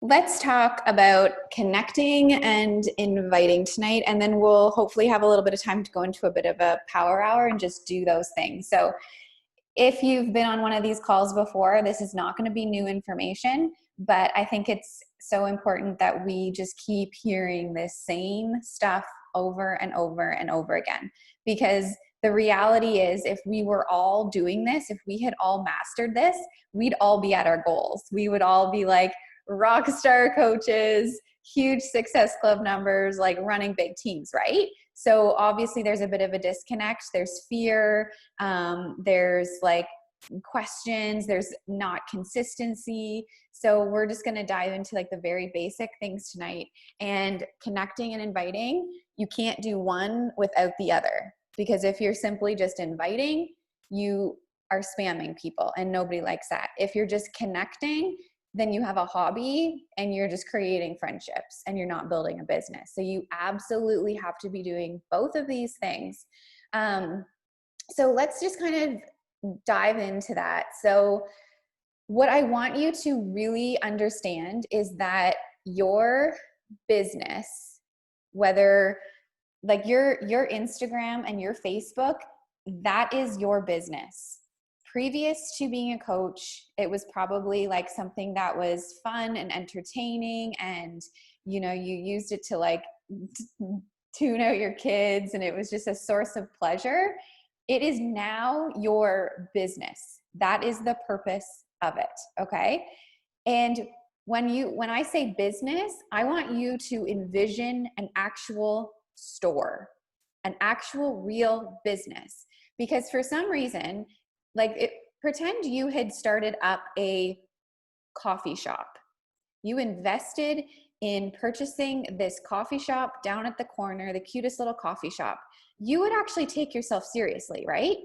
Let's talk about connecting and inviting tonight, and then we'll hopefully have a little bit of time to go into a bit of a power hour and just do those things. So, if you've been on one of these calls before, this is not going to be new information, but I think it's so important that we just keep hearing this same stuff over and over and over again. Because the reality is, if we were all doing this, if we had all mastered this, we'd all be at our goals. We would all be like rock star coaches, huge Success Club numbers, like running big teams, right? So obviously there's a bit of a disconnect. There's fear. There's like questions. There's not consistency. So we're just going to dive into like the very basic things tonight. And connecting and inviting, you can't do one without the other. Because if you're simply just inviting, you are spamming people, and nobody likes that. If you're just connecting, then you have a hobby and you're just creating friendships and you're not building a business. So you absolutely have to be doing both of these things. So let's just kind of dive into that. So what I want you to really understand is that your business, whether like your Instagram and your Facebook, that is your business. Previous to being a coach, it was probably like something that was fun and entertaining, and you used it to like tune out your kids, and it was just a source of pleasure. It is now your business. That is the purpose of it, okay? And when I say business, I want you to envision an actual store, an actual real business. Because for some reason, pretend you had started up a coffee shop. You invested in purchasing this coffee shop down at the corner, the cutest little coffee shop. You would actually take yourself seriously, right?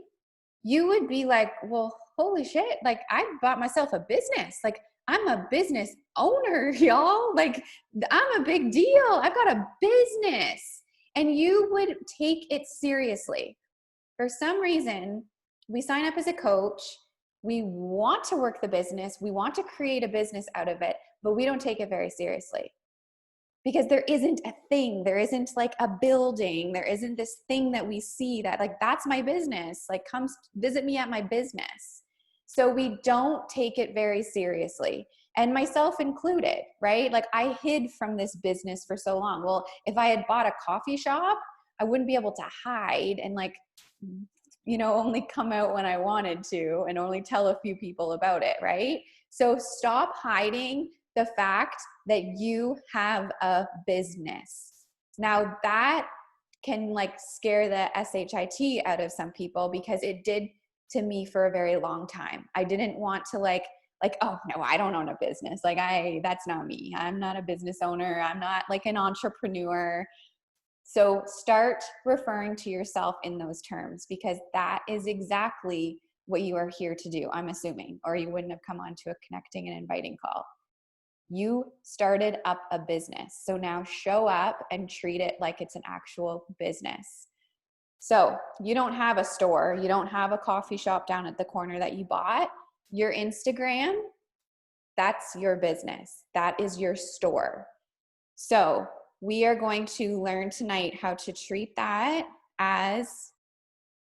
You would be like, well, holy shit, like I bought myself a business. Like I'm a business owner, y'all. Like I'm a big deal. I've got a business. And you would take it seriously. For some reason, we sign up as a coach. We want to work the business. We want to create a business out of it, but we don't take it very seriously. Because there isn't a thing, there isn't like a building, there isn't this thing that we see that like, that's my business, like come visit me at my business. So we don't take it very seriously, and myself included, right? Like I hid from this business for so long. Well, if I had bought a coffee shop, I wouldn't be able to hide and like, only come out when I wanted to and only tell a few people about it, right? So stop hiding the fact that you have a business. Now that can like scare the shit out of some people, because it did to me for a very long time. I didn't want to like, oh no, I don't own a business. Like that's not me. I'm not a business owner. I'm not like an entrepreneur. So start referring to yourself in those terms, because that is exactly what you are here to do, I'm assuming, or you wouldn't have come on to a connecting and inviting call. You started up a business. So now show up and treat it like it's an actual business. So you don't have a store. You don't have a coffee shop down at the corner that you bought. Your Instagram, that's your business. That is your store. So we are going to learn tonight how to treat that as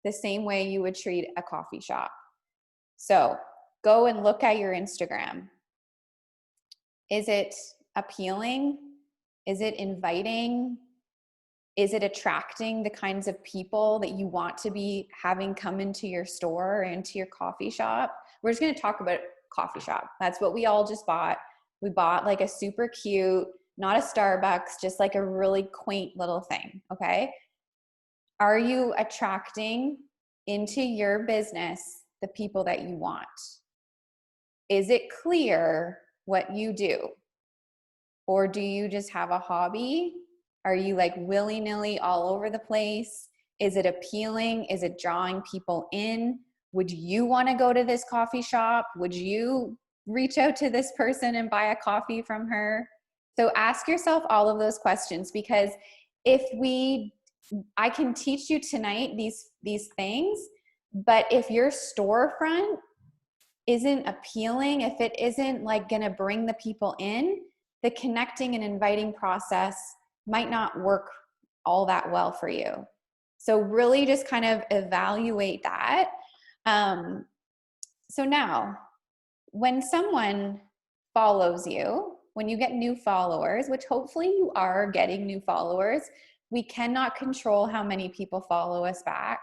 the same way you would treat a coffee shop. So go and look at your Instagram. Is it appealing? Is it inviting? Is it attracting the kinds of people that you want to be having come into your store or into your coffee shop? We're just going to talk about coffee shop. That's what we all just bought. We bought like a super cute, not a Starbucks, just like a really quaint little thing, okay? Are you attracting into your business the people that you want? Is it clear what you do? Or do you just have a hobby? Are you like willy-nilly all over the place? Is it appealing? Is it drawing people in? Would you want to go to this coffee shop? Would you reach out to this person and buy a coffee from her? So ask yourself all of those questions, because I can teach you tonight these things, but if your storefront isn't appealing, if it isn't like going to bring the people in, the connecting and inviting process might not work all that well for you. So really just kind of evaluate that. So now, when someone follows you, when you get new followers, which hopefully you are getting new followers, we cannot control how many people follow us back.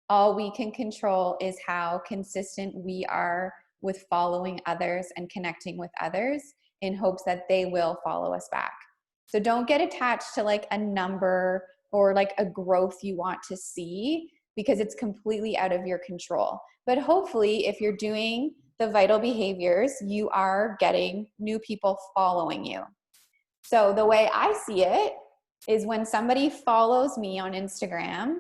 All we can control is how consistent we are with following others and connecting with others in hopes that they will follow us back. So don't get attached to like a number or like a growth you want to see, because it's completely out of your control. But hopefully, if you're doing the vital behaviors, you are getting new people following you. So the way I see it is when somebody follows me on Instagram,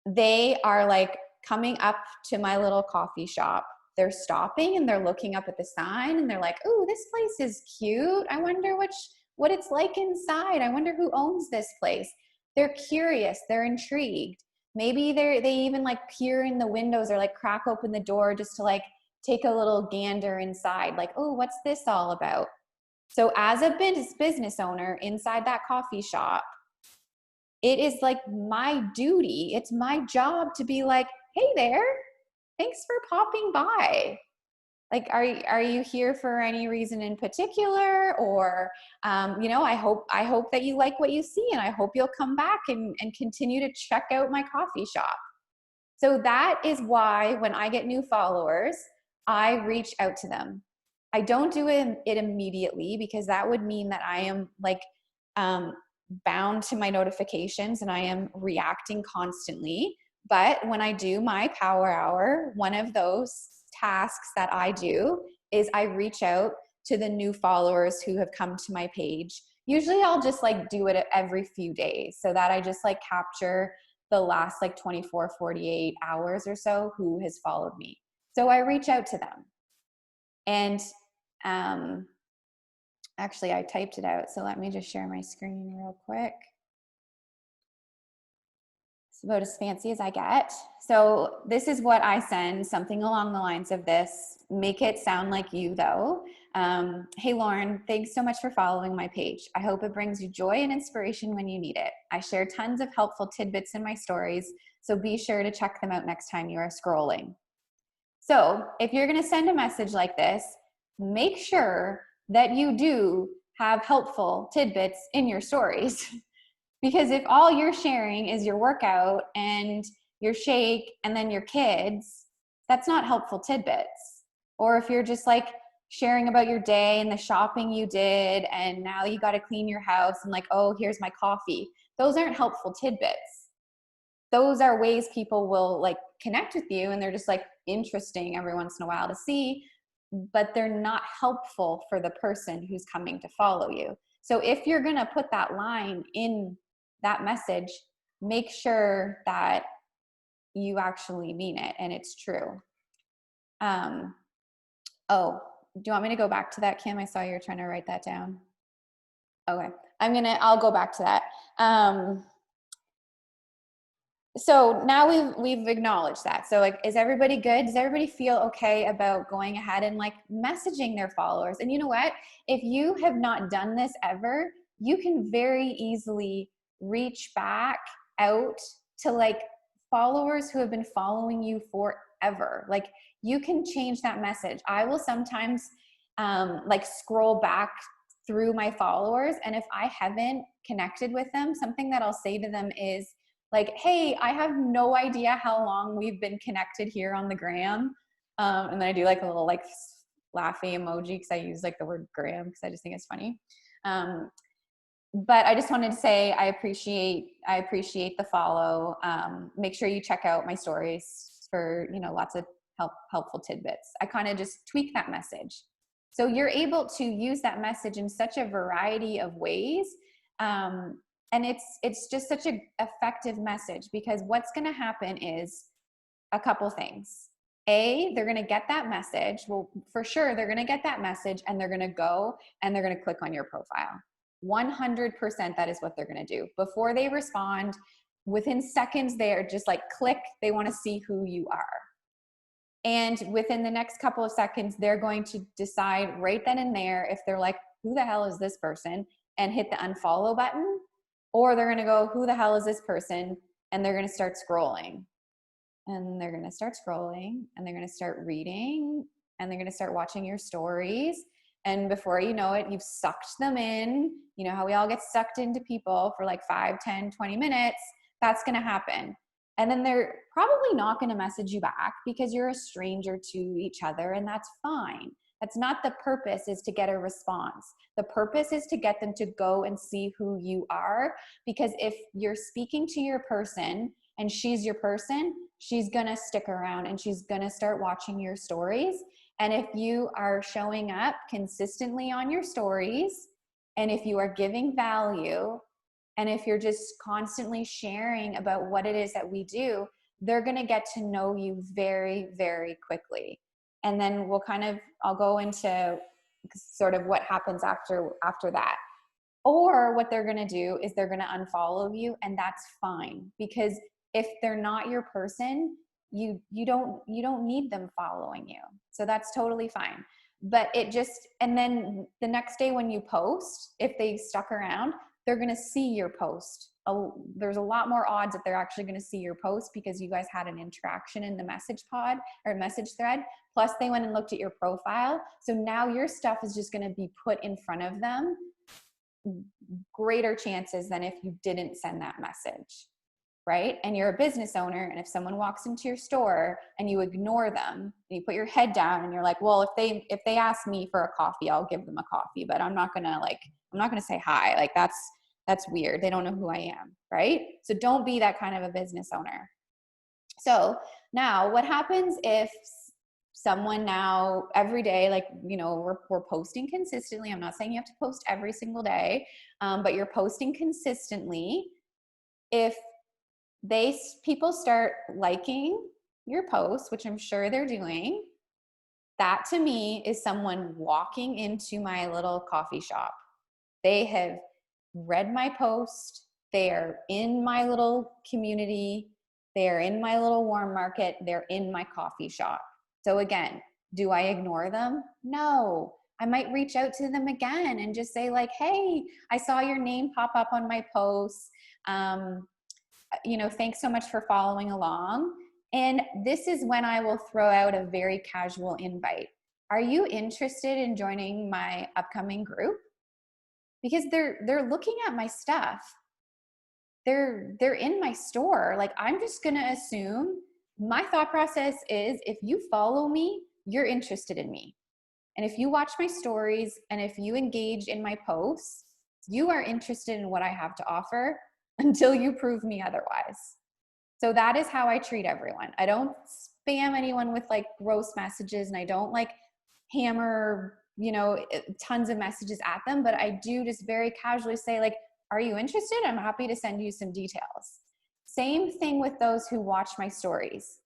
they are like coming up to my little coffee shop. They're stopping and they're looking up at the sign and they're like, "Oh, this place is cute. I wonder what it's like inside. I wonder who owns this place." They're curious, they're intrigued. Maybe they even like peer in the windows or like crack open the door just to like take a little gander inside, like, "Oh, what's this all about?" So as a business owner inside that coffee shop, it is like my duty, it's my job to be like, "Hey there, thanks for popping by. Like, are you here for any reason in particular? Or, I hope that you like what you see, and I hope you'll come back and continue to check out my coffee shop." So that is why when I get new followers, I reach out to them. I don't do it immediately, because that would mean that I am like bound to my notifications and I am reacting constantly. But when I do my power hour, one of those tasks that I do is I reach out to the new followers who have come to my page. Usually I'll just like do it every few days so that I just like capture the last like 24, 48 hours or so who has followed me. So I reach out to them. And actually I typed it out. So let me just share my screen real quick. It's about as fancy as I get. So this is what I send, something along the lines of this. Make it sound like you though. "Hey Lauren, thanks so much for following my page. I hope it brings you joy and inspiration when you need it. I share tons of helpful tidbits in my stories, so be sure to check them out next time you are scrolling." So if you're gonna send a message like this, make sure that you do have helpful tidbits in your stories. Because if all you're sharing is your workout and your shake and then your kids, that's not helpful tidbits. Or if you're just like sharing about your day and the shopping you did and now you got to clean your house and like, "Oh, here's my coffee." Those aren't helpful tidbits. Those are ways people will like connect with you, and they're just like interesting every once in a while to see, but they're not helpful for the person who's coming to follow you. So if you're going to put that line in that message, make sure that you actually mean it and it's true. Oh, do you want me to go back to that, Kim? I saw you were trying to write that down. Okay, I'll go back to that. So now we've acknowledged that. So like, is everybody good? Does everybody feel okay about going ahead and like messaging their followers? And you know what? If you have not done this ever, you can very easily reach back out to like followers who have been following you forever. Like, you can change that message. I will sometimes like scroll back through my followers, and if I haven't connected with them, something that I'll say to them is like, "Hey, I have no idea how long we've been connected here on the gram." And then I do like a little like laughy emoji, because I use like the word gram because I just think it's funny. But I just wanted to say I appreciate the follow. Make sure you check out my stories for lots of helpful tidbits. I kind of just tweak that message, so you're able to use that message in such a variety of ways. And it's just such an effective message, because what's going to happen is a couple things. A, they're going to get that message. Well, for sure, they're going to get that message, and they're going to go and they're going to click on your profile. 100% that is what they're going to do. Before they respond, within seconds, they are just like, click. They want to see who you are. And within the next couple of seconds, they're going to decide right then and there if they're like, who the hell is this person? And hit the unfollow button, or they're going to go, who the hell is this person? And they're going to start scrolling. And they're going to start scrolling, and they're going to start reading, and they're going to start watching your stories. And before you know it, you've sucked them in. You know how we all get sucked into people for like 5, 10, 20 minutes. That's going to happen. And then they're probably not going to message you back because you're a stranger to each other, and that's fine. That's not the purpose, is to get a response. The purpose is to get them to go and see who you are, because if you're speaking to your person and she's your person, she's gonna stick around and she's gonna start watching your stories. And if you are showing up consistently on your stories, and if you are giving value, and if you're just constantly sharing about what it is that we do, they're gonna get to know you very, very quickly. And then I'll go into sort of what happens after that. Or what they're gonna do is they're gonna unfollow you, and that's fine, because if they're not your person, you don't need them following you. So that's totally fine. But and then the next day when you post, if they stuck around, they're going to see your post. There's a lot more odds that they're actually going to see your post because you guys had an interaction in the message pod or message thread. Plus they went and looked at your profile. So now your stuff is just going to be put in front of them. Greater chances than if you didn't send that message. Right? And you're a business owner, and if someone walks into your store and you ignore them and you put your head down and you're like, well, if they ask me for a coffee, I'll give them a coffee, but I'm not gonna say hi. Like that's weird. They don't know who I am, right? So don't be that kind of a business owner. So now what happens if someone now every day, like, you know, we're posting consistently. I'm not saying you have to post every single day, but you're posting consistently. If people start liking your posts, which I'm sure they're doing, that to me is someone walking into my little coffee shop. They have read my post. They are in my little community. They are in my little warm market. They're in my coffee shop. So again, do I ignore them? No. I might reach out to them again and just say like, hey, I saw your name pop up on my posts. You know, thanks so much for following along. And this is when I will throw out a very casual invite. Are you interested in joining my upcoming group? Because they're looking at my stuff. They're in my store. Like, I'm just going to assume, my thought process is, if you follow me, you're interested in me. And if you watch my stories and if you engage in my posts, you are interested in what I have to offer until you prove me otherwise. So that is how I treat everyone. I don't spam anyone with like gross messages, and I don't like hammer, you know, tons of messages at them, but I do just very casually say like, are you interested? I'm happy to send you some details. Same thing with those who watch my stories.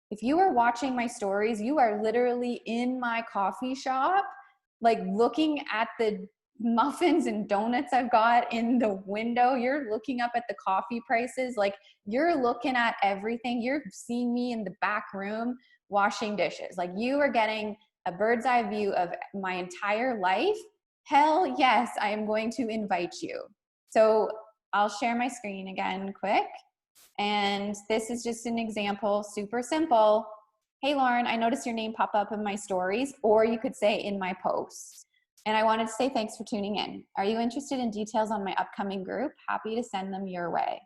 If you are watching my stories, you are literally in my coffee shop, like looking at the muffins and donuts I've got in the window. You're looking up at the coffee prices. Like, you're looking at everything. You're seeing me in the back room washing dishes. Like, you are getting a bird's eye view of my entire life. Hell yes, I am going to invite you. So I'll share my screen again quick. And this is just an example, super simple. Hey, Lauren, I noticed your name pop up in my stories, or you could say in my posts. And I wanted to say thanks for tuning in. Are you interested in details on my upcoming group? Happy to send them your way.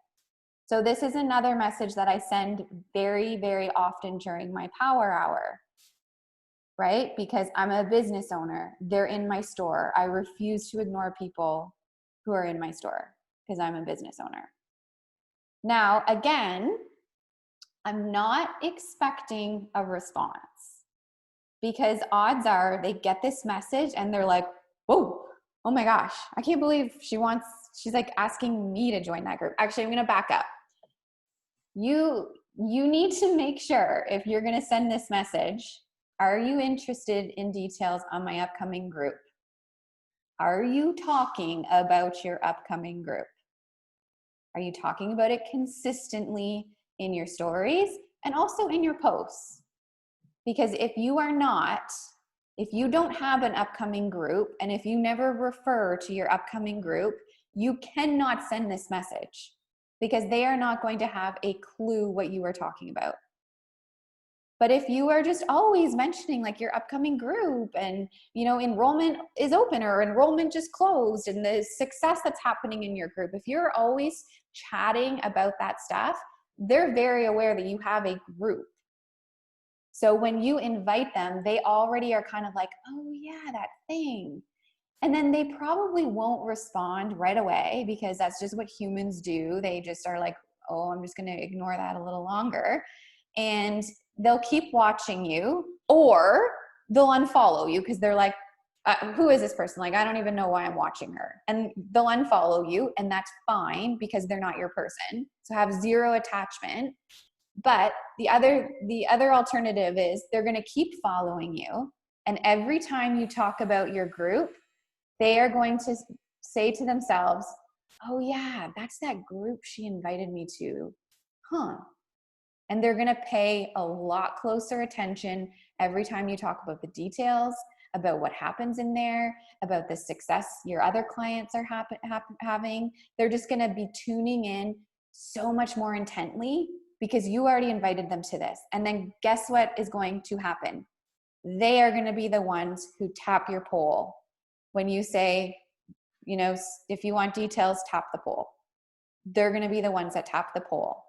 So this is another message that I send very, very often during my power hour, right? Because I'm a business owner. They're in my store. I refuse to ignore people who are in my store because I'm a business owner. Now, again, I'm not expecting a response, because odds are they get this message and they're like, whoa, oh my gosh, I can't believe she's like asking me to join that group. Actually, I'm going to back up. You need to make sure, if you're going to send this message, are you interested in details on my upcoming group? Are you talking about your upcoming group? Are you talking about it consistently in your stories and also in your posts? Because if you are not, if you don't have an upcoming group, and if you never refer to your upcoming group, you cannot send this message because they are not going to have a clue what you are talking about. But if you are just always mentioning like your upcoming group and, you know, enrollment is open or enrollment just closed and the success that's happening in your group, if you're always chatting about that stuff, they're very aware that you have a group. So when you invite them, they already are kind of like, oh yeah, that thing. And then they probably won't respond right away because that's just what humans do. They just are like, oh, I'm just going to ignore that a little longer. And they'll keep watching you, or they'll unfollow you because they're like, who is this person? Like, I don't even know why I'm watching her. And they'll unfollow you, and that's fine because they're not your person. So have zero attachment. But the other alternative is they're going to keep following you. And every time you talk about your group, they are going to say to themselves, oh yeah, that's that group she invited me to. Huh. And they're going to pay a lot closer attention every time you talk about the details, about what happens in there, about the success your other clients are having. They're just going to be tuning in so much more intently because you already invited them to this. And then guess what is going to happen? They are going to be the ones who tap your poll. When you say, you know, if you want details, tap the poll. They're going to be the ones that tap the poll.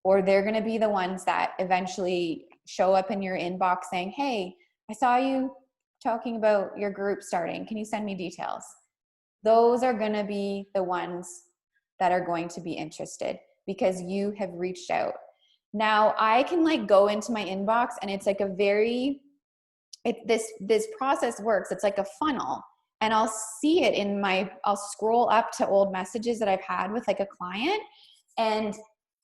Or they're going to be the ones that eventually show up in your inbox saying, hey, I saw you talking about your group starting. Can you send me details? Those are going to be the ones that are going to be interested because you have reached out. Now I can like go into my inbox and it's like this process works. It's like a funnel. And I'll see it I'll scroll up to old messages that I've had with like a client, and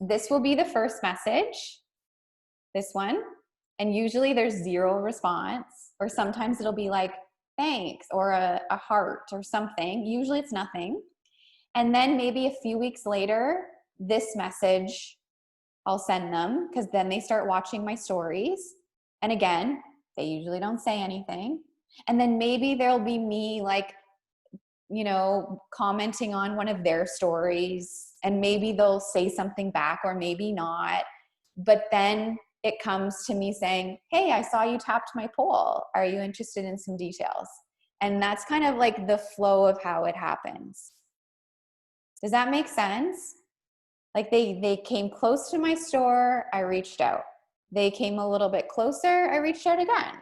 this will be the first message, this one. And usually there's zero response, or sometimes it'll be like, thanks, or a heart or something. Usually it's nothing. And then maybe a few weeks later, this message I'll send them because then they start watching my stories. And again, they usually don't say anything. And then maybe there'll be me like, you know, commenting on one of their stories, and maybe they'll say something back or maybe not. But then it comes to me saying, hey, I saw you tapped my poll. Are you interested in some details? And that's kind of like the flow of how it happens. Does that make sense? Like they came close to my store, I reached out. They came a little bit closer, I reached out again.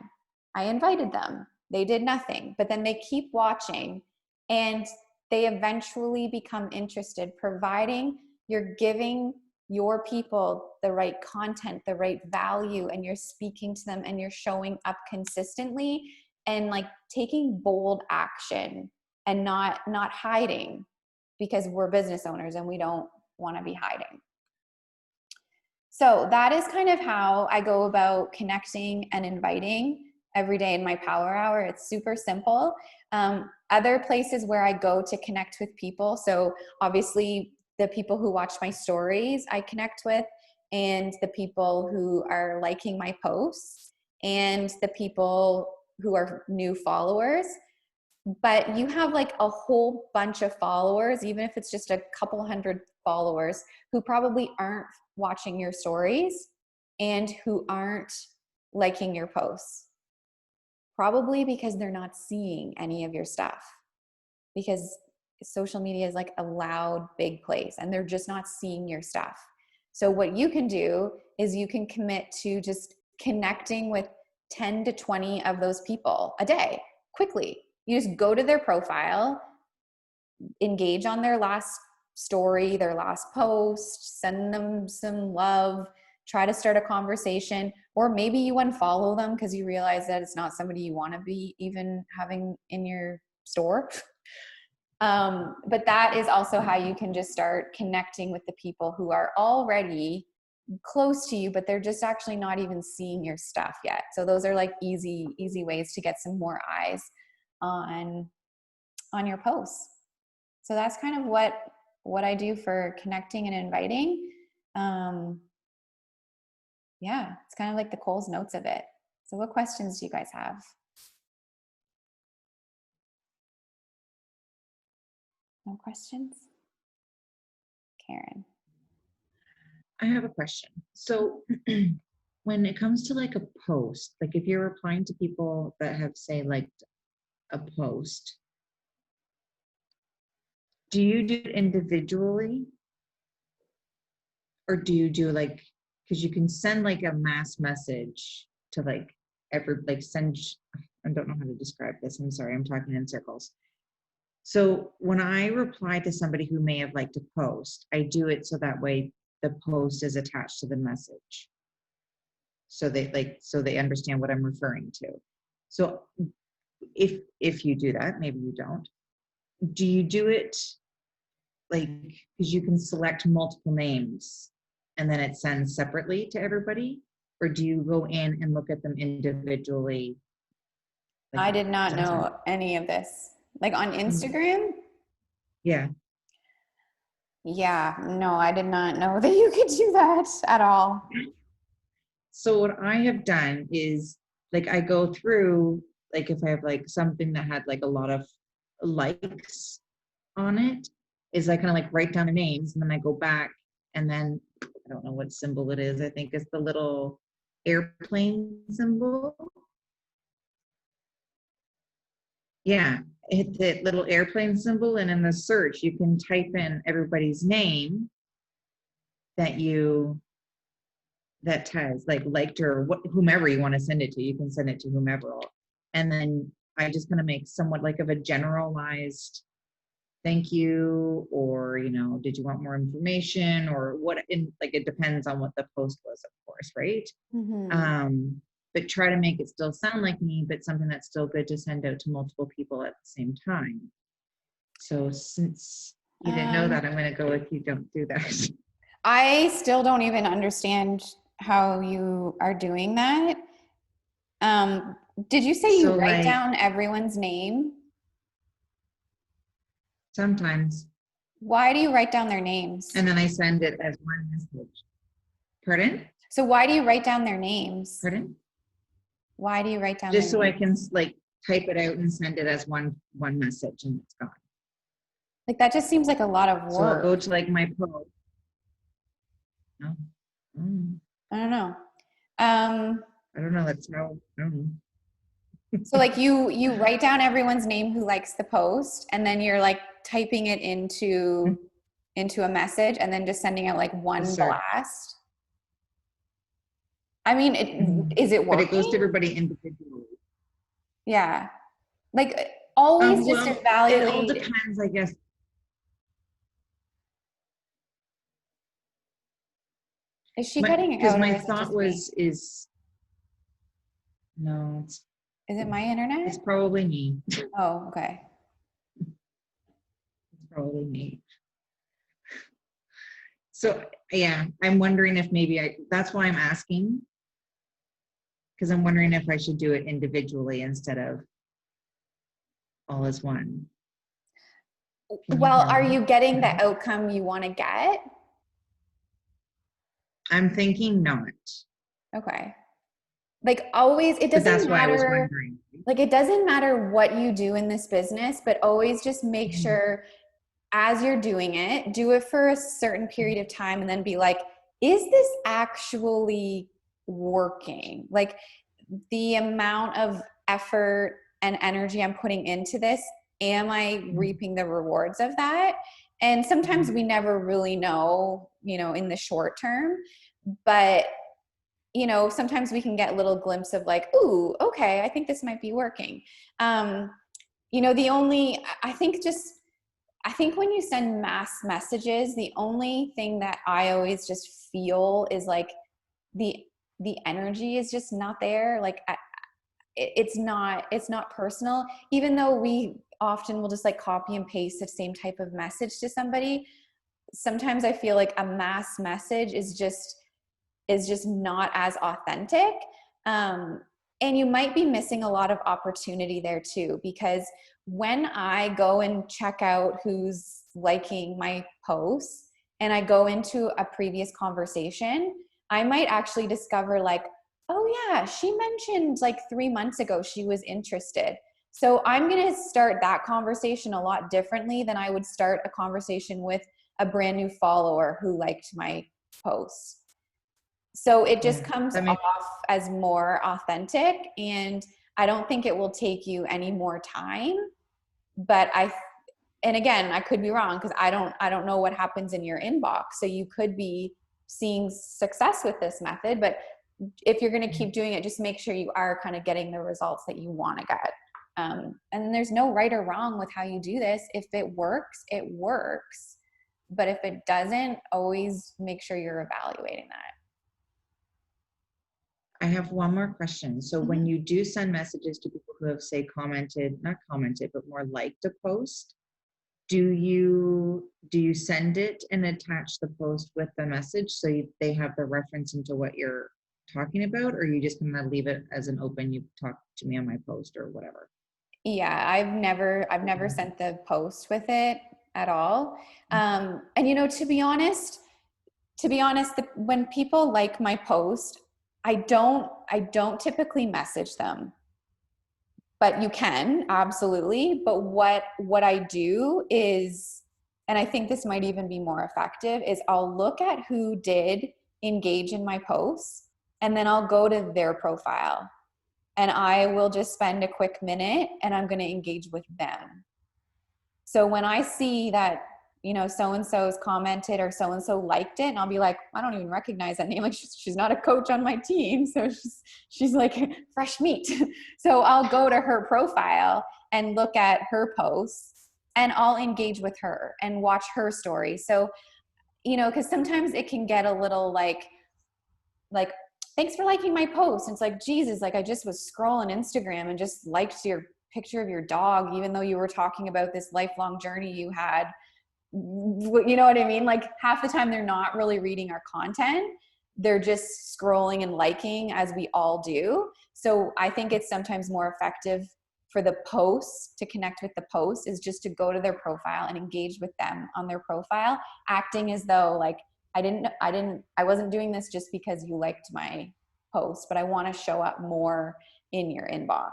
I invited them. They did nothing, but then they keep watching and they eventually become interested, providing you're giving your people the right content, the right value, and you're speaking to them and you're showing up consistently and like taking bold action and not hiding, because we're business owners and we don't want to be hiding. So that is kind of how I go about connecting and inviting every day in my power hour. It's super simple. Other places where I go to connect with people. So obviously the people who watch my stories I connect with, and the people who are liking my posts, and the people who are new followers. But you have like a whole bunch of followers, even if it's just a couple hundred followers, who probably aren't watching your stories and who aren't liking your posts. Probably because they're not seeing any of your stuff, because social media is like a loud, big place and they're just not seeing your stuff. So what you can do is you can commit to just connecting with 10 to 20 of those people a day quickly. You just go to their profile, engage on their last story, their last post, send them some love, try to start a conversation, or maybe you unfollow them because you realize that it's not somebody you want to be even having in your store. But that is also how you can just start connecting with the people who are already close to you, but they're just actually not even seeing your stuff yet. So those are like easy ways to get some more eyes on your posts. So that's kind of what I do for connecting and inviting. Yeah, it's kind of like the Cole's Notes of it. So what questions do you guys have? No questions? Karen. I have a question. So when it comes to like a post, like if you're replying to people that have, say, liked a post, do you do it individually? Or do you do like, because you can send like a mass message to like I don't know how to describe this. I'm sorry, I'm talking in circles. So when I reply to somebody who may have liked a post, I do it so that way the post is attached to the message. So they understand what I'm referring to. So if you do that, maybe you don't. Do you do it like, because you can select multiple names and then it sends separately to everybody? Or do you go in and look at them individually? Like, I did not know any of this. Like on Instagram? Yeah. Yeah, no, I did not know that you could do that at all. So what I have done is like I go through, like if I have like something that had like a lot of likes on it, is I kind of like write down the names and then I go back and then I don't know what symbol it is. I think it's the little airplane symbol. Yeah, hit the little airplane symbol and in the search you can type in everybody's name that has like liked or whomever you want to send it to. You can send it to whomever, and then I just kind of make somewhat like of a generalized thank you, or did you want more information, or what, in like it depends on what the post was, of course, right? But try to make it still sound like me, but something that's still good to send out to multiple people at the same time. So since you didn't know that, I'm going to go with you don't do that. I still don't even understand how you are doing that. Did you say you write down everyone's name? Sometimes. Why do you write down their names? And then I send it as one message. Pardon? So why do you write down their names? Pardon? Why do you write down just their so names? I can like type it out and send it as one message and it's gone. Like that just seems like a lot of work. So I'll go to like my post. No. I don't know. I don't know. That's how. I don't know. So like you write down everyone's name who likes the post, and then you're like typing it into a message, and then just sending out like one blast. I mean, is it working? But it goes to everybody individually. Yeah, like always just evaluate. It all depends, I guess. Is she cutting it out? Because my thought is no. Is it my internet? It's probably me. Oh, okay. It's probably me. So yeah, I'm wondering if maybe that's why I'm asking. Because I'm wondering if I should do it individually instead of all as one. Well, are you getting the outcome you want to get? I'm thinking not. Okay. Like always, it doesn't matter. Why I was wondering. Like it doesn't matter what you do in this business, but always just make sure as you're doing it, do it for a certain period of time and then be like, is this actually working? Like the amount of effort and energy I'm putting into this, am I reaping the rewards of that? And sometimes we never really know, in the short term, but sometimes we can get a little glimpse of like, ooh, okay, I think this might be working. I think when you send mass messages, the only thing that I always just feel is like the energy is just not there. Like it's not personal, even though we often will just like copy and paste the same type of message to somebody. Sometimes I feel like a mass message is just not as authentic. And you might be missing a lot of opportunity there too, because when I go and check out who's liking my posts and I go into a previous conversation, I might actually discover like, Oh yeah, she mentioned like 3 months ago she was interested. So I'm going to start that conversation a lot differently than I would start a conversation with a brand new follower who liked my post. So it just Yeah. comes I mean, off as more authentic, and I don't think it will take you any more time. But and again, I could be wrong because I don't know what happens in your inbox. So you could be seeing success with this method, but if you're going to keep doing it, just make sure you are kind of getting the results that you want to get. And there's no right or wrong with how you do this. If it works, it works. But if it doesn't, always make sure you're evaluating that. I have one more question. So when Mhm. you do send messages to people who have, say, commented, not commented, but more liked a post, do you send it and attach the post with the message so they have the reference into what you're talking about, or you just gonna leave it as an open, you talk to me on my post or whatever? Yeah, I've never sent the post with it at all. And to be honest, when people like my post, I don't typically message them, but you can absolutely. But what I do is, and I think this might even be more effective, is I'll look at who did engage in my posts, and then I'll go to their profile, and I will just spend a quick minute and I'm going to engage with them. So when I see that, so and so's commented or so and so liked it, and I'll be like, I don't even recognize that name. Like she's not a coach on my team, so she's like fresh meat. So I'll go to her profile and look at her posts, and I'll engage with her and watch her story. So because sometimes it can get a little like thanks for liking my post. And it's like, Jesus, like I just was scrolling Instagram and just liked your picture of your dog, even though you were talking about this lifelong journey you had. You know what I mean? Like half the time they're not really reading our content. They're just scrolling and liking, as we all do. So I think it's sometimes more effective for the post to connect with the post is just to go to their profile and engage with them on their profile, acting as though like I wasn't doing this just because you liked my post, but I want to show up more in your inbox.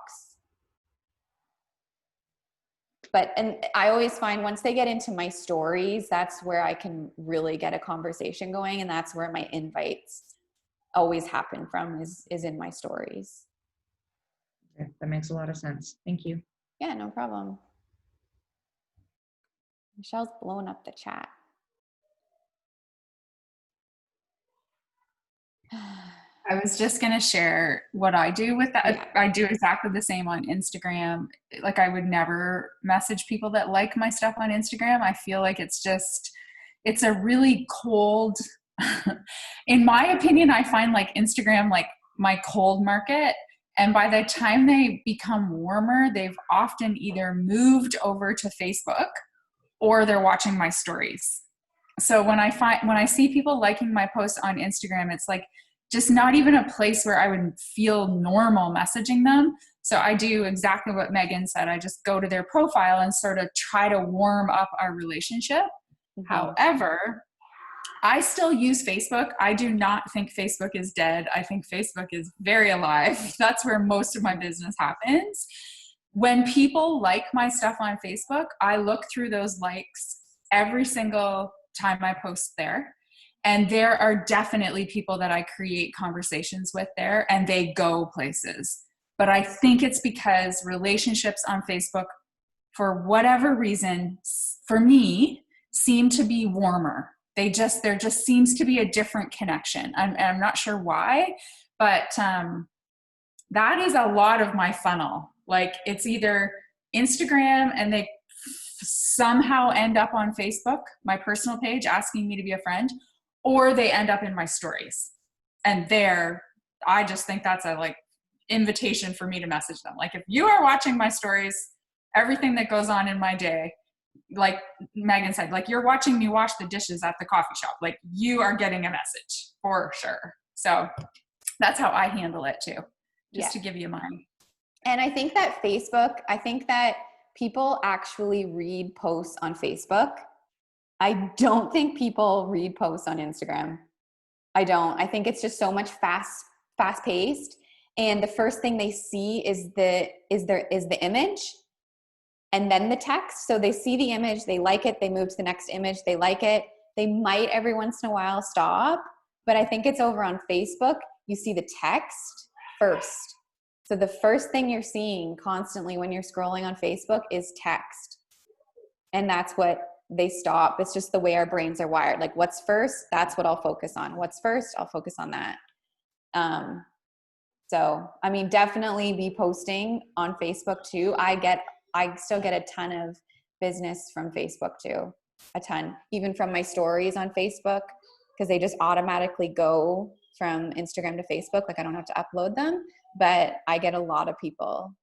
And I always find once they get into my stories, that's where I can really get a conversation going. And that's where my invites always happen from is in my stories. Okay, that makes a lot of sense. Thank you. Yeah, no problem. Michelle's blowing up the chat. I was just going to share what I do with that. Yeah. I do exactly the same on Instagram. Like I would never message people that like my stuff on Instagram. I feel like it's a really cold, in my opinion, I find like Instagram, like my cold market. And by the time they become warmer, they've often either moved over to Facebook or they're watching my stories. So when I see people liking my post on Instagram, it's like just not even a place where I would feel normal messaging them. So I do exactly what Megan said. I just go to their profile and sort of try to warm up our relationship. Mm-hmm. However, I still use Facebook. I do not think Facebook is dead. I think Facebook is very alive. That's where most of my business happens. When people like my stuff on Facebook, I look through those likes every single time I post there. And there are definitely people that I create conversations with there and they go places. But I think it's because relationships on Facebook, for whatever reason, for me, seem to be warmer. There just seems to be a different connection. I'm not sure why, but that is a lot of my funnel. Like it's either Instagram and they somehow end up on Facebook, my personal page, asking me to be a friend, or they end up in my stories. And there, I just think that's a like invitation for me to message them. Like if you are watching my stories, everything that goes on in my day, like Megan said, like you're watching me wash the dishes at the coffee shop, like you are getting a message for sure. So that's how I handle it too, just to give you mine. And I think that people actually read posts on Facebook. I don't think people read posts on Instagram. I don't. I think it's just so much fast paced, and the first thing they see is the image and then the text. So they see the image, they like it, they move to the next image, they like it. They might every once in a while stop, but I think it's over on Facebook. You see the text first. So the first thing you're seeing constantly when you're scrolling on Facebook is text. And that's what they stop. It's just the way our brains are wired. Like, what's first? That's what I'll focus on. What's first? I'll focus on that. So, I mean, definitely be posting on Facebook too. I still get a ton of business from Facebook too. A ton, even from my stories on Facebook, because they just automatically go from Instagram to Facebook. Like, I don't have to upload them, but I get a lot of people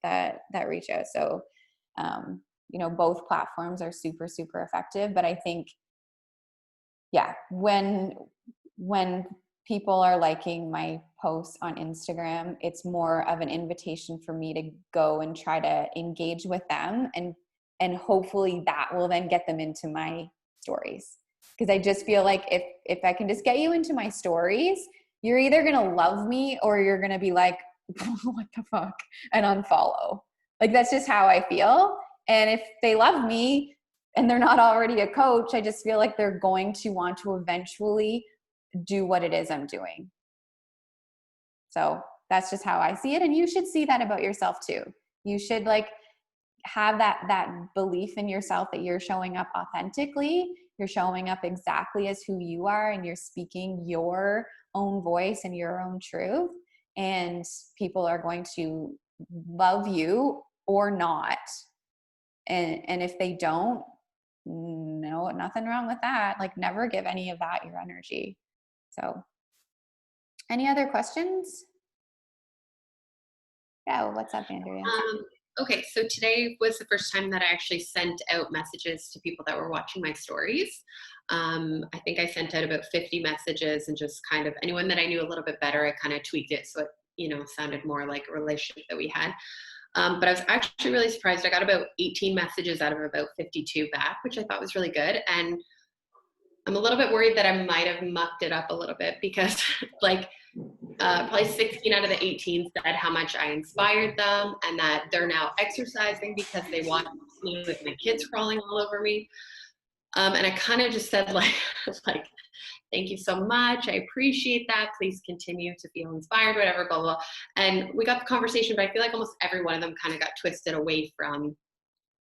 that reach out. So, you know, both platforms are super, super effective. But I think, yeah, when people are liking my posts on Instagram, it's more of an invitation for me to go and try to engage with them, and hopefully that will then get them into my stories. Because I just feel like if I can just get you into my stories, you're either gonna love me or you're gonna be like, what the fuck, and unfollow. Like, that's just how I feel. And if they love me and they're not already a coach, I just feel like they're going to want to eventually do what it is I'm doing. So that's just how I see it. And you should see that about yourself too. You should like have that belief in yourself that you're showing up authentically. You're showing up exactly as who you are, and you're speaking your own voice and your own truth. And people are going to love you or not. And if they don't, no, nothing wrong with that. Like, never give any of that your energy. So, any other questions? Yeah, what's up, Andrea? Okay, so today was the first time that I actually sent out messages to people that were watching my stories. I think I sent out about 50 messages, and just kind of anyone that I knew a little bit better, I kind of tweaked it so it, you know, sounded more like a relationship that we had. But I was actually really surprised. I got about 18 messages out of about 52 back, which I thought was really good. And I'm a little bit worried that I might have mucked it up a little bit, because like probably 16 out of the 18 said how much I inspired them, and that they're now exercising because they watched me with my kids crawling all over me. And I kind of just said like, thank you so much. I appreciate that. Please continue to feel inspired, whatever, blah, blah. And we got the conversation, but I feel like almost every one of them kind of got twisted away from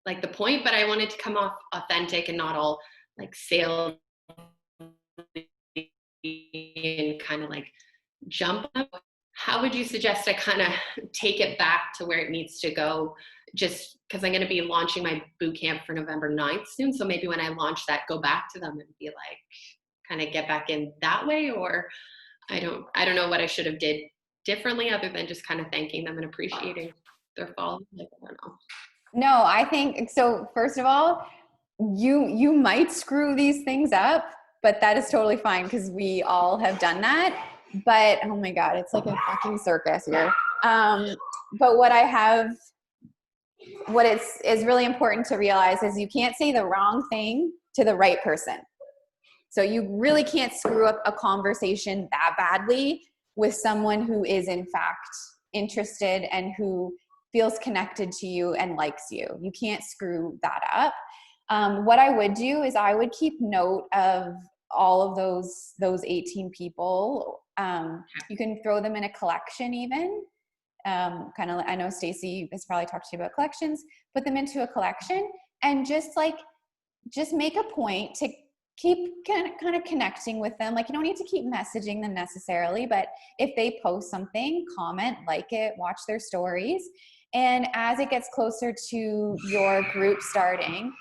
like the point, but I wanted to come off authentic and not all like sales and kind of like jump up. How would you suggest I kind of take it back to where it needs to go? Just because I'm going to be launching my boot camp for November 9th soon. So maybe when I launch that, go back to them and be like, kind of get back in that way. Or I don't know what I should have did differently other than just kind of thanking them and appreciating their follow. Like, I don't know. No, I think so. First of all, you might screw these things up, but that is totally fine, because we all have done that. But oh my God, it's like a fucking circus here. But what is really important to realize is you can't say the wrong thing to the right person. So you really can't screw up a conversation that badly with someone who is in fact interested and who feels connected to you and likes you. You can't screw that up. What I would do is I would keep note of all of those 18 people. You can throw them in a collection even. Kind of, I know Stacy has probably talked to you about collections. Put them into a collection and just make a point to keep kind of connecting with them. Like, you don't need to keep messaging them necessarily, but if they post something, comment, like it, watch their stories. And as it gets closer to your group starting,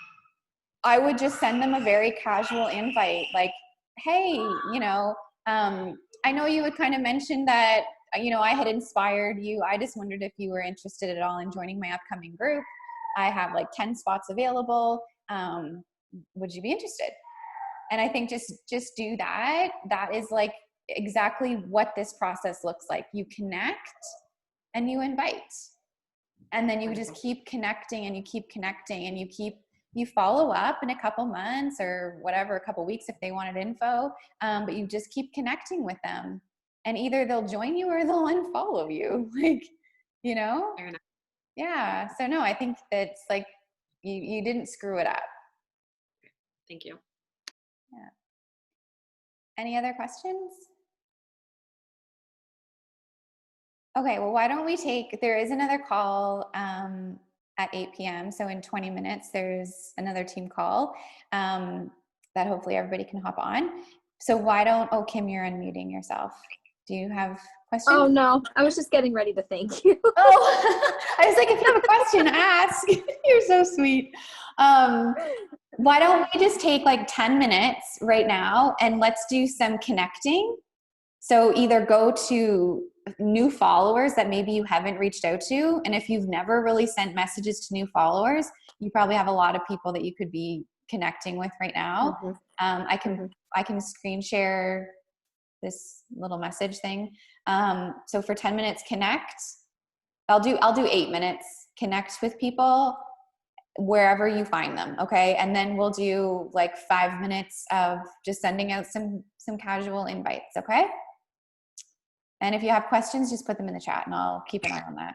I would just send them a very casual invite, like, hey, you know, I know you had kind of mentioned that, you know, I had inspired you. I just wondered if you were interested at all in joining my upcoming group. I have like 10 spots available. Would you be interested? And I think just do that. That is like exactly what this process looks like. You connect and you invite. And then you just keep connecting and you keep connecting and you follow up in a couple months or whatever, a couple weeks if they wanted info. But you just keep connecting with them. and either they'll join you or they'll unfollow you. Like, you know? Fair enough. Yeah. So no, I think that's like, you didn't screw it up. Thank you. Yeah. Any other questions? Okay, well, why don't we there is another call at 8 p.m. So in 20 minutes, there's another team call that hopefully everybody can hop on. So why don't, oh, Kim, you're unmuting yourself. Do you have questions? Oh, no, I was just getting ready to thank you. Oh, I was like, if you have a question, ask. You're so sweet. Why don't we just take like 10 minutes right now and let's do some connecting. So either go to new followers that maybe you haven't reached out to. And if you've never really sent messages to new followers, you probably have a lot of people that you could be connecting with right now. I can screen share this little message thing. So for 10 minutes, connect. I'll do 8 minutes, connect with people wherever you find them. Okay. And then we'll do like 5 minutes of just sending out some casual invites. Okay. And if you have questions, just put them in the chat and I'll keep an eye on that.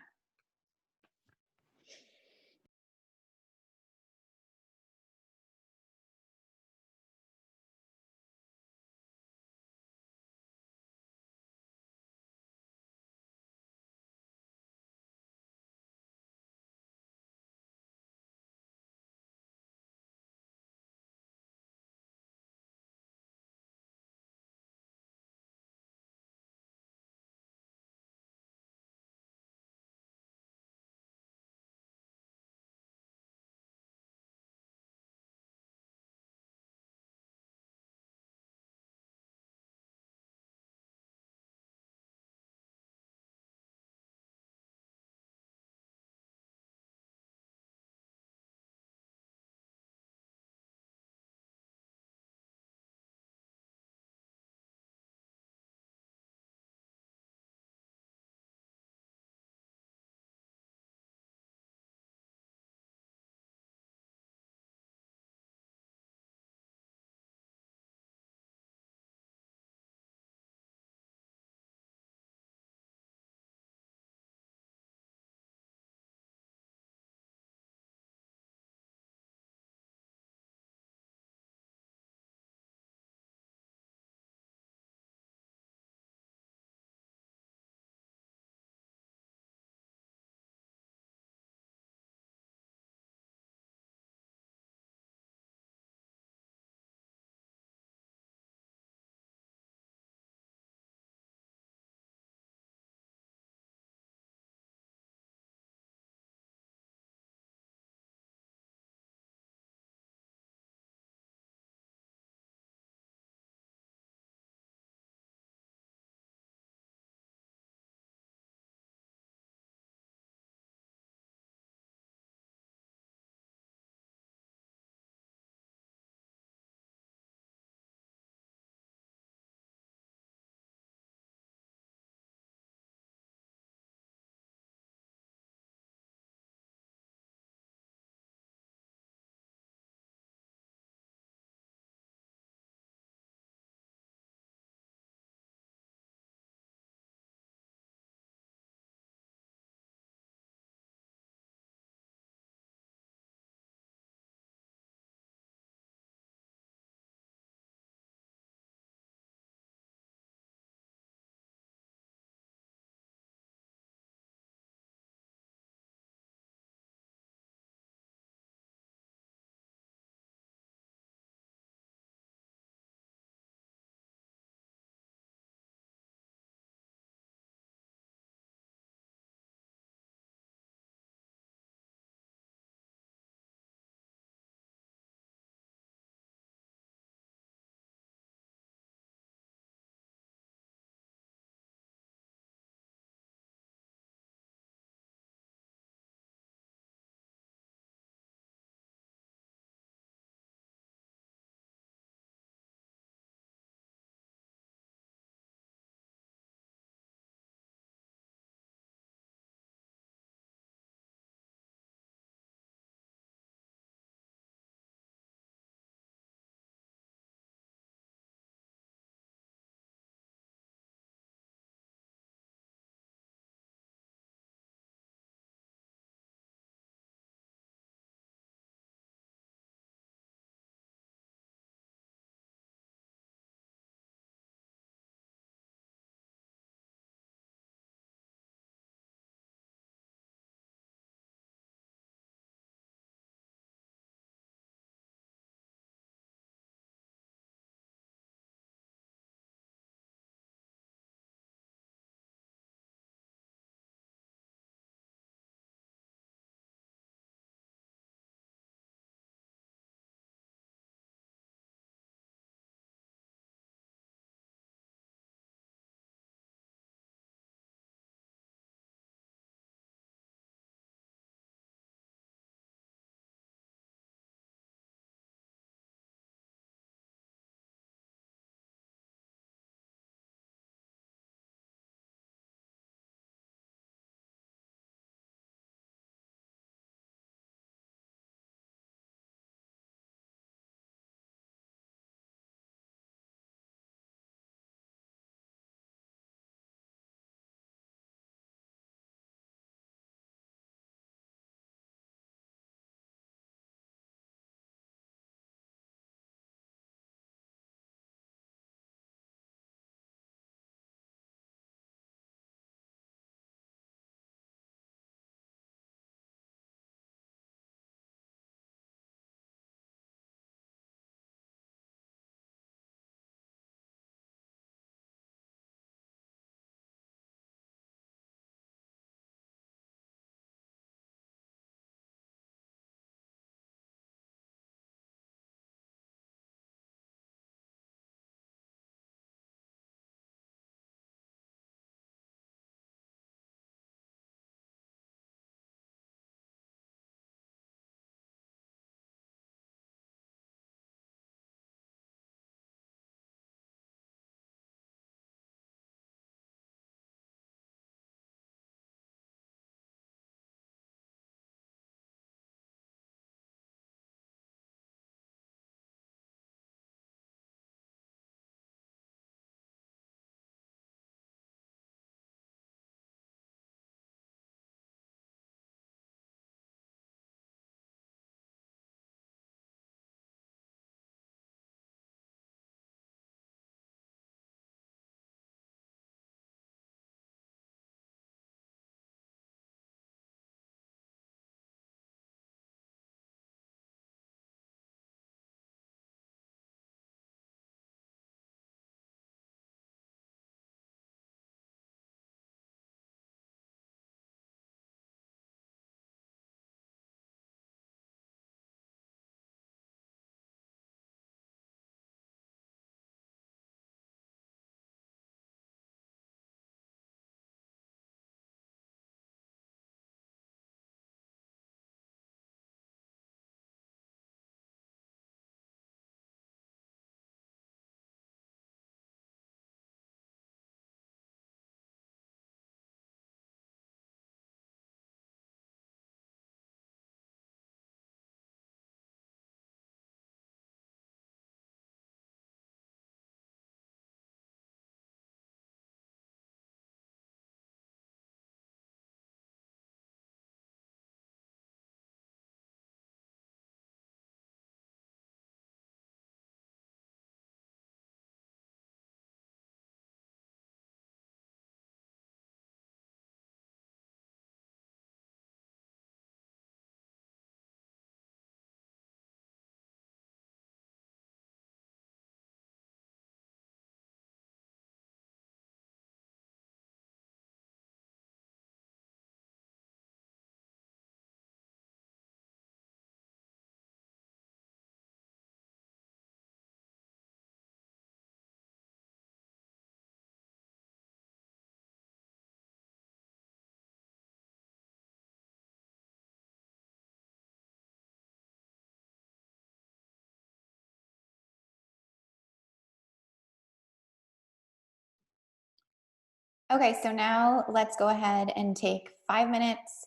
Okay, so now let's go ahead and take 5 minutes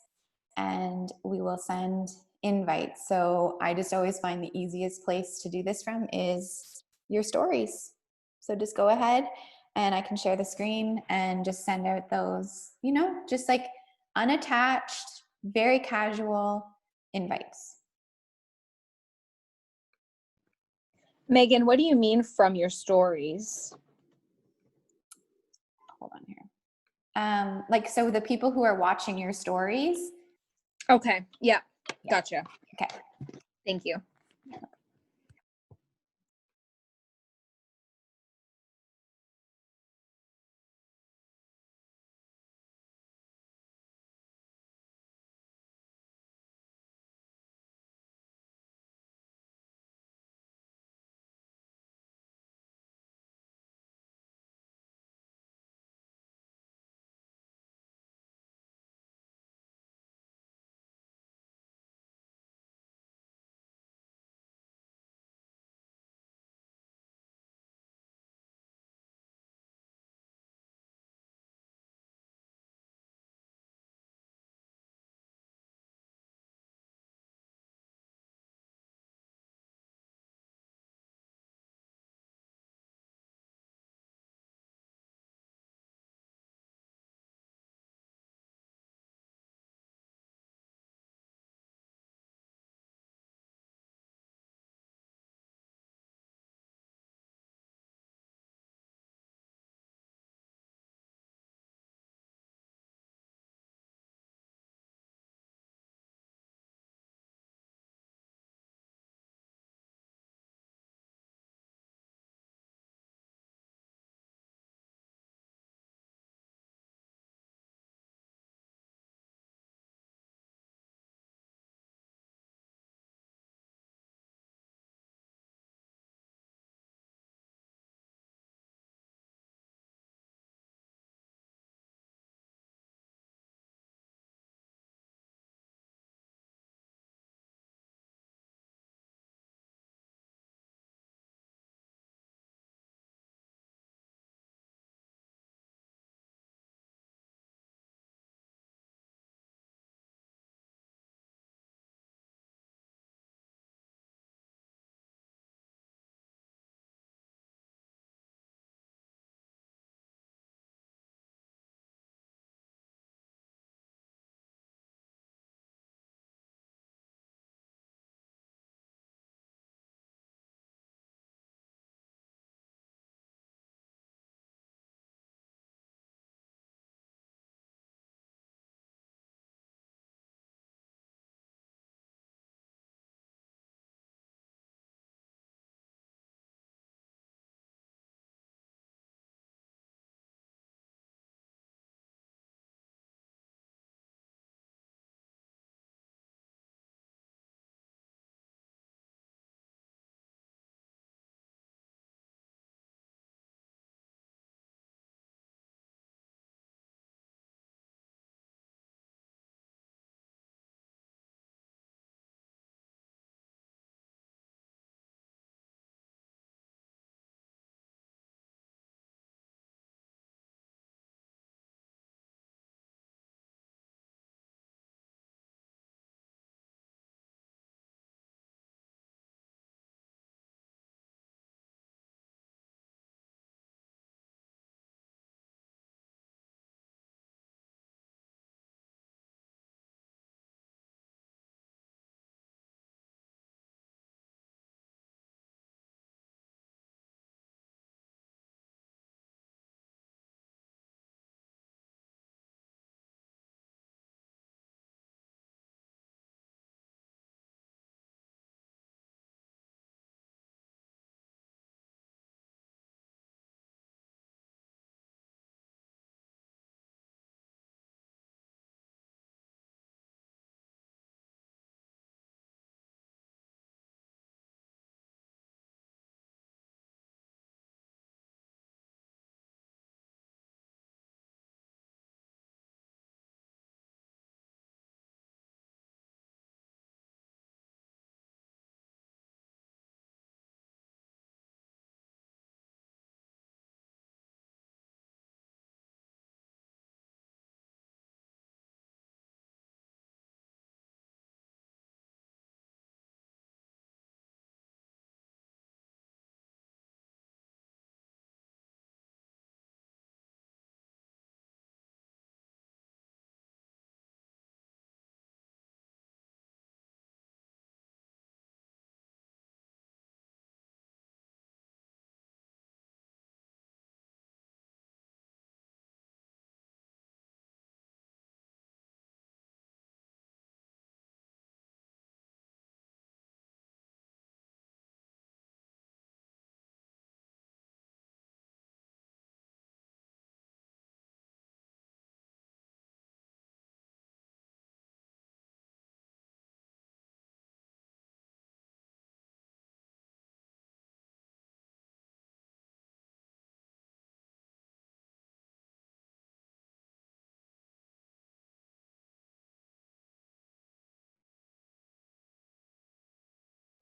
and we will send invites. So I just always find the easiest place to do this from is your stories. So just go ahead and I can share the screen and just send out those, just like unattached, very casual invites. Megan, what do you mean from your stories? Hold on here. Like, so the people who are watching your stories. Okay. Yeah. Yeah. Gotcha. Okay. Thank you.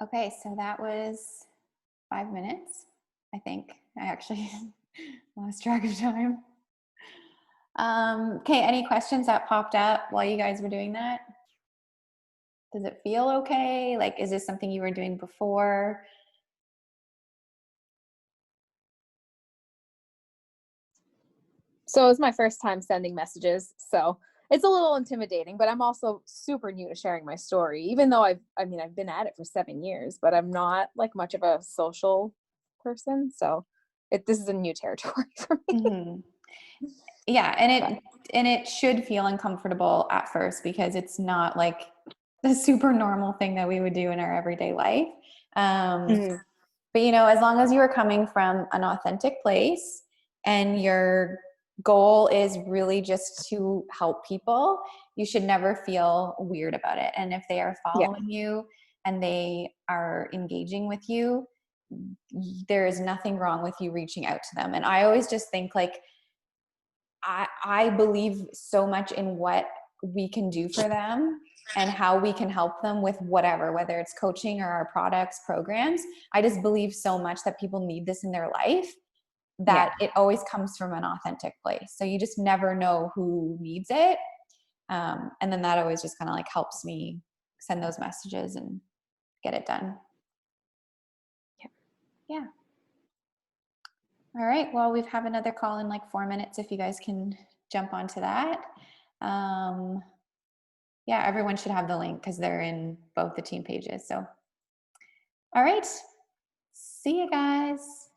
Okay, so that was 5 minutes, I think. I actually lost track of time. Okay, any questions that popped up while you guys were doing that? Does it feel okay? Like, is this something you were doing before? So it's my first time sending messages, so it's a little intimidating, but I'm also super new to sharing my story, even though I've been at it for 7 years, but I'm not like much of a social person. So this is a new territory for me. Mhm. Yeah, and it should feel uncomfortable at first because it's not like the super normal thing that we would do in our everyday life. Mhm. But as long as you are coming from an authentic place and your goal is really just to help people, you should never feel weird about it. And if they are Yeah. following you and they are engaging with you, there is nothing wrong with you reaching out to them. And I always just think like, I believe so much in what we can do for them and how we can help them with whatever, whether it's coaching or our products, programs. I just believe so much that people need this in their life that it always comes from an authentic place. So you just never know who needs it. And then that always just kind of like helps me send those messages and get it done. Yeah. All right. Well, we have another call in like 4 minutes if you guys can jump onto that. Yeah, everyone should have the link because they're in both the team pages. So, all right. See you guys.